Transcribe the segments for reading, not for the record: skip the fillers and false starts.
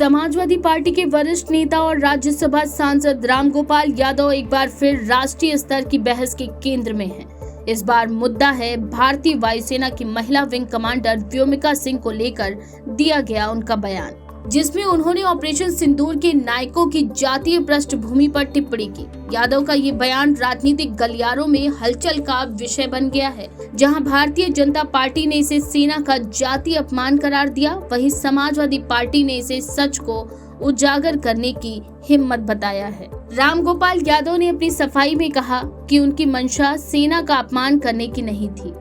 Samajwadi party के वरिष्ठ नेता और राज्यसभा सांसद रामगोपाल यादव एक बार फिर राष्ट्रीय स्तर की बहस के केंद्र में हैं। इस बार मुद्दा है भारतीय वायुसेना की महिला विंग कमांडर व्योमिका सिंह को लेकर दिया गया उनका बयान, जिसमें उन्होंने ऑपरेशन सिंदूर के नायकों की जातीय पृष्ठभूमि पर टिप्पणी की। यादव का ये बयान राजनीतिक गलियारों में हलचल का विषय बन गया है। जहां भारतीय जनता पार्टी ने इसे सेना का जातीय अपमान करार दिया, वहीं समाजवादी पार्टी ने इसे सच को उजागर करने की हिम्मत बताया है। रामगोपाल यादव ने अपनी सफाई में कहा कि उनकी मंशा सेना का अपमान करने की नहीं थी।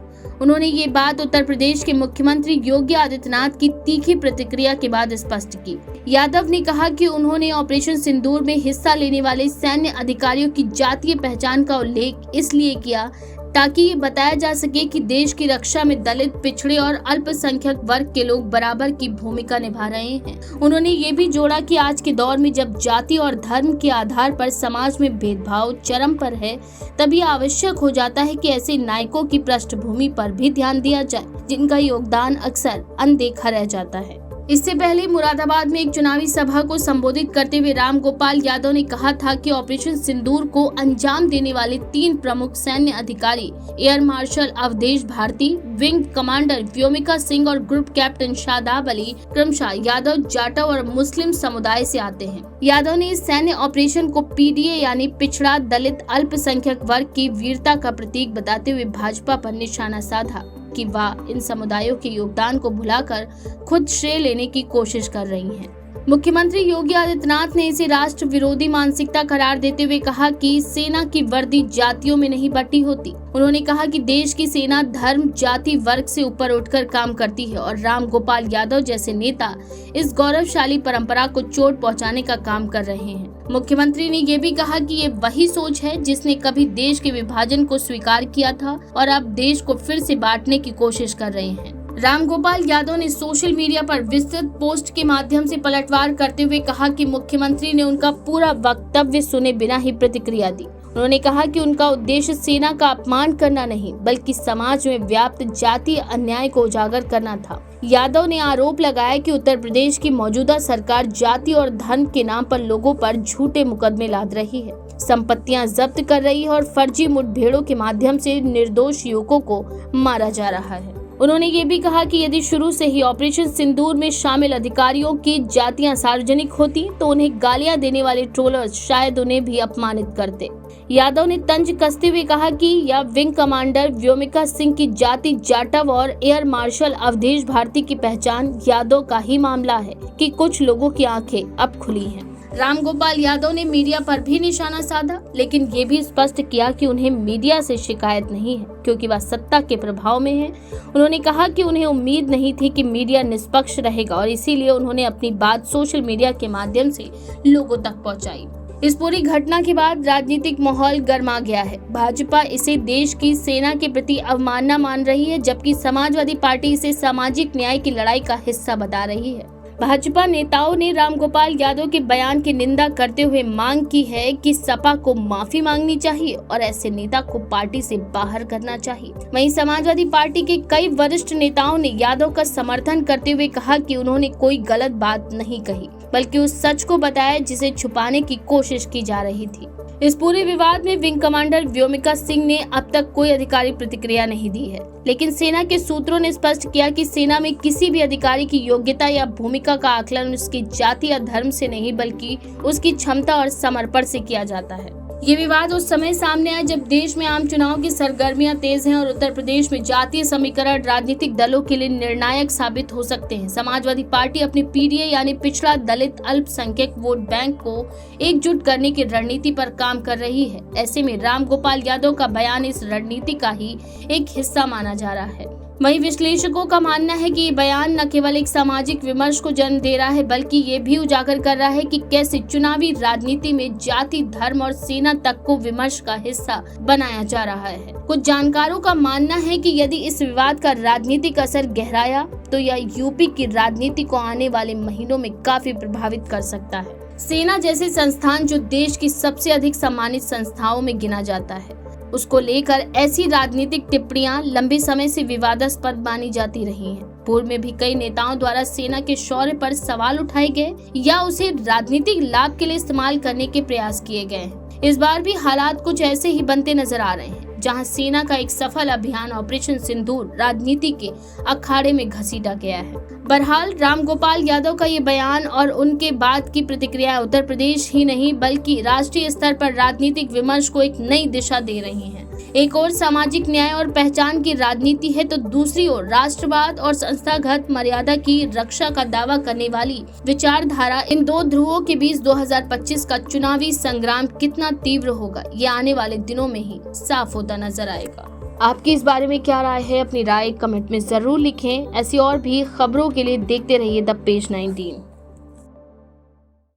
उन्होंने ये बात उत्तर प्रदेश के मुख्यमंत्री योगी आदित्यनाथ की तीखी प्रतिक्रिया के बाद स्पष्ट की। यादव ने कहा कि उन्होंने ऑपरेशन सिंदूर में हिस्सा लेने वाले सैन्य अधिकारियों की जातीय पहचान का उल्लेख इसलिए किया ताकि ये बताया जा सके कि देश की रक्षा में दलित, पिछड़े और अल्पसंख्यक वर्ग के लोग बराबर की भूमिका निभा रहे हैं। उन्होंने ये भी जोड़ा कि आज के दौर में जब जाति और धर्म के आधार पर समाज में भेदभाव चरम पर है, तभी आवश्यक हो जाता है कि ऐसे नायकों की पृष्ठभूमि पर भी ध्यान दिया जाए, जिनका योगदान अक्सर अनदेखा रह जाता है। इससे पहले मुरादाबाद में एक चुनावी सभा को संबोधित करते हुए रामगोपाल यादव ने कहा था कि ऑपरेशन सिंदूर को अंजाम देने वाले 3 प्रमुख सैन्य अधिकारी air marshal Avdhesh Bharti, wing commander Vyomika Singh और ग्रुप कैप्टन शादाब अली क्रमशः यादव, जाटव और मुस्लिम समुदाय से आते हैं। यादव ने इस सैन्य ऑपरेशन को पीडीए यानी पिछड़ा, दलित, अल्पसंख्यक वर्ग की वीरता का प्रतीक बताते हुए भाजपा पर निशाना साधा कि वह इन समुदायों के योगदान को भुलाकर खुद श्रेय लेने की कोशिश कर रही हैं। मुख्यमंत्री योगी आदित्यनाथ ने इसे राष्ट्र विरोधी मानसिकता करार देते हुए कहा कि सेना की वर्दी जातियों में नहीं बटी होती। उन्होंने कहा कि देश की सेना धर्म, जाति, वर्ग से ऊपर उठकर काम करती है और रामगोपाल यादव जैसे नेता इस गौरवशाली परंपरा को चोट पहुंचाने का काम कर रहे हैं। मुख्यमंत्री ने ये भी कहा कि ये वही सोच है जिसने कभी देश के विभाजन को स्वीकार किया था और अब देश को फिर से बांटने की कोशिश कर रहे हैं। रामगोपाल यादव ने सोशल मीडिया पर विस्तृत पोस्ट के माध्यम से पलटवार करते हुए कहा कि मुख्यमंत्री ने उनका पूरा वक्तव्य सुने बिना ही प्रतिक्रिया दी। उन्होंने कहा कि उनका उद्देश्य सेना का अपमान करना नहीं, बल्कि समाज में व्याप्त जातीय अन्याय को उजागर करना था। यादव ने आरोप लगाया कि उत्तर प्रदेश की मौजूदा सरकार जाति और धर्म के नाम पर लोगों पर झूठे मुकदमे लाद रही है, संपत्तियां जब्त कर रही है और फर्जी मुठभेड़ों के माध्यम से निर्दोष युवकों को मारा जा रहा है। उन्होंने ये भी कहा कि यदि शुरू से ही ऑपरेशन सिंदूर में शामिल अधिकारियों की जातियां सार्वजनिक होती तो उन्हें गालियां देने वाले ट्रोलर्स शायद उन्हें भी अपमानित करते। यादव ने तंज कसते हुए कहा कि यह विंग कमांडर व्योमिका सिंह की जाति जाटव और एयर मार्शल अवधेश भारती की पहचान यादव का ही मामला है कि कुछ लोगों की आंखें अब खुली हैं। रामगोपाल यादव ने मीडिया पर भी निशाना साधा, लेकिन ये भी स्पष्ट किया कि उन्हें मीडिया से शिकायत नहीं है क्योंकि वह सत्ता के प्रभाव में है। उन्होंने कहा कि उन्हें उम्मीद नहीं थी कि मीडिया निष्पक्ष रहेगा और इसीलिए उन्होंने अपनी बात सोशल मीडिया के माध्यम से लोगों तक पहुंचाई। इस पूरी घटना के बाद राजनीतिक माहौल गर्मा गया है। भाजपा इसे देश की सेना के प्रति अवमानना मान रही है, जबकि समाजवादी पार्टी इसे सामाजिक न्याय की लड़ाई का हिस्सा बता रही है। भाजपा नेताओं ने रामगोपाल यादव के बयान की निंदा करते हुए मांग की है कि सपा को माफी मांगनी चाहिए और ऐसे नेता को पार्टी से बाहर करना चाहिए। वहीं समाजवादी पार्टी के कई वरिष्ठ नेताओं ने यादव का समर्थन करते हुए कहा कि उन्होंने कोई गलत बात नहीं कही, बल्कि उस सच को बताया जिसे छुपाने की कोशिश की जा रही थी। इस पूरे विवाद में विंग कमांडर व्योमिका सिंह ने अब तक कोई आधिकारिक प्रतिक्रिया नहीं दी है, लेकिन सेना के सूत्रों ने स्पष्ट किया कि सेना में किसी भी अधिकारी की योग्यता या भूमिका का आकलन उसकी जाति या धर्म से नहीं, बल्कि उसकी क्षमता और समर्पण से किया जाता है। ये विवाद उस समय सामने आया जब देश में आम चुनाव की सरगर्मियां तेज हैं और उत्तर प्रदेश में जातीय समीकरण राजनीतिक दलों के लिए निर्णायक साबित हो सकते हैं। समाजवादी पार्टी अपने पीडीए यानी पिछड़ा, दलित, अल्पसंख्यक वोट बैंक को एकजुट करने की रणनीति पर काम कर रही है। ऐसे में रामगोपाल यादव का बयान इस रणनीति का ही एक हिस्सा माना जा रहा है। वहीं विश्लेषकों का मानना है कि ये बयान न केवल एक सामाजिक विमर्श को जन्म दे रहा है, बल्कि ये भी उजागर कर रहा है कि कैसे चुनावी राजनीति में जाति, धर्म और सेना तक को विमर्श का हिस्सा बनाया जा रहा है। कुछ जानकारों का मानना है कि यदि इस विवाद का राजनीतिक असर गहराया तो यह यूपी की राजनीति को आने वाले महीनों में काफी प्रभावित कर सकता है। सेना जैसे संस्थान जो देश की सबसे अधिक सम्मानित संस्थाओं में गिना जाता है, उसको लेकर ऐसी राजनीतिक टिप्पणियां लंबे समय से विवादास्पद मानी जाती रही हैं। पूर्व में भी कई नेताओं द्वारा सेना के शौर्य पर सवाल उठाए गए या उसे राजनीतिक लाभ के लिए इस्तेमाल करने के प्रयास किए गए हैं। इस बार भी हालात कुछ ऐसे ही बनते नजर आ रहे हैं, जहां सेना का एक सफल अभियान ऑपरेशन सिंदूर राजनीति के अखाड़े में घसीटा गया है। बहरहाल रामगोपाल यादव का ये बयान और उनके बाद की प्रतिक्रिया उत्तर प्रदेश ही नहीं बल्कि राष्ट्रीय स्तर पर राजनीतिक विमर्श को एक नई दिशा दे रही है। एक ओर सामाजिक न्याय और पहचान की राजनीति है तो दूसरी ओर राष्ट्रवाद और संस्थागत मर्यादा की रक्षा का दावा करने वाली विचारधारा। इन दो ध्रुवों के बीच 2025 का चुनावी संग्राम कितना तीव्र होगा, ये आने वाले दिनों में ही साफ होता नजर आएगा। आपकी इस बारे में क्या राय है? अपनी राय कमेंट में जरूर लिखें। ऐसी और भी खबरों के लिए देखते रहिए द पेज 19।